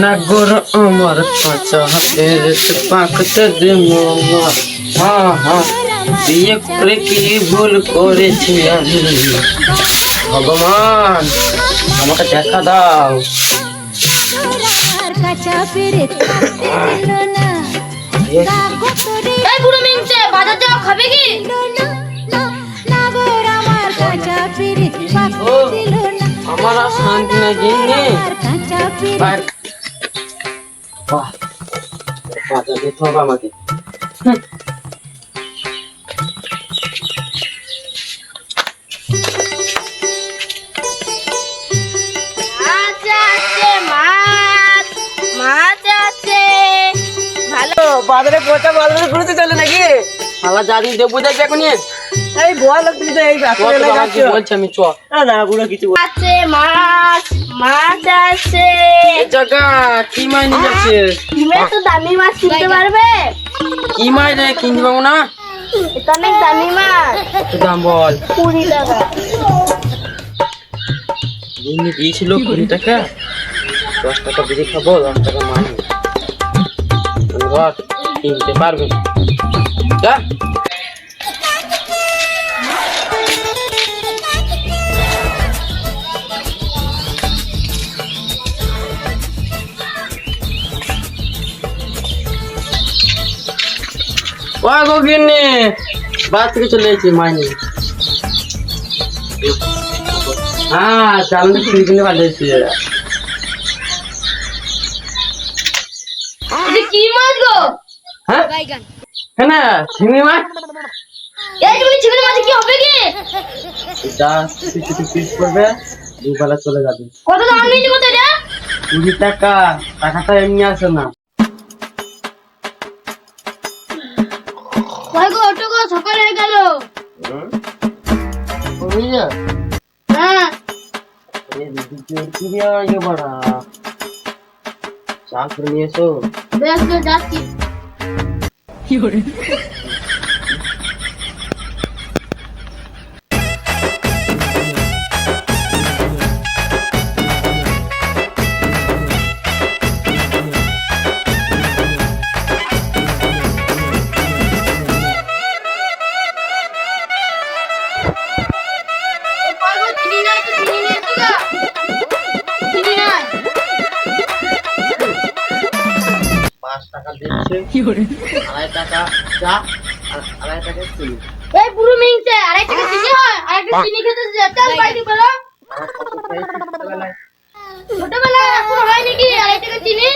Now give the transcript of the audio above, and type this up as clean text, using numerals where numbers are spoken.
নাগর আমার কাঁচা হাতের পাকতে দে মামা। হ্যাঁ হ্যাঁ, বিয়ে করে কি ভুল করেছি আমি। ভগবান আমাকে দেখা দাও। এই বুড়ো মিংচে বাজার যাও, খাবে কি? ও, আমার আর শান্তি নাই জিনে। বাহ, বাজার যেতে হবে আমাকে। মাছ আছে, মাছ মাছ আছে। ভালো বাজারে পচা বাজারে ঘুরতে চলে নাকি? শালা জানি দেবো দেখবে এখনই। এই বল তুমি তো এই রাস্তা কত চলে বাবা যাচ্ছ। কি বলছে আমি চ। না বুড়ো কিছু বল। আছে, মাছ মাছ আছে। এই জায়গা কি মাই নিয়ে যাচ্ছে? তুমি তো দামি মাছ কিনতে পারবে? কি মাই রে কিনতে পাবো না? এটা অনেক দামি মাছ, কত দাম বল? 20 টাকা। দিনে দিয়েছিল 20 টাকা। 10 টাকা বিড়ি খাবো, 10 টাকা মাইনে। কিনতে পারবে না। যা। ওই গোগিন্নি, বাস থেকে চলে এসেছি মাইনে। হ্যাঁ চালনি কিনে পাঠিয়েছি। এটা কি মাছ গো? হ্যাঁ হ্যাঁ চিংড়ি মাছ। এই তুমি চিংড়ি মাছ কি হবে কি? এটা কিছু পিস করবে, দুবেলা চলে যাবে। কত দাম নিয়েছে কত এটা? 20 টাকা। টাকাটা এমনি আসে না। ভাই গো, ওঠো গো, সকাল হয়ে গেল। বুঝলে? হ্যাঁ, চা করে নিয়ে এসো। বেশ বেশ যাচ্ছি। ভাই গো, চিনি নাই তো, চিনি নিয়ে এসো গো। চিনি নাই। 5 টাকা দিচ্ছে, 2.5 টাকা চা আর 2.5 টাকা চিনি। এই বুড়ো মিংচে, 2.5 টাকা চিনি হয়? আর একটা চিনি খেতে যেতে বাইরে বেরো। আমার কত খেয়েছি ছোটবেলায়। ছোটবেলায় এখন হয় নাকি 2.5 টাকা চিনি?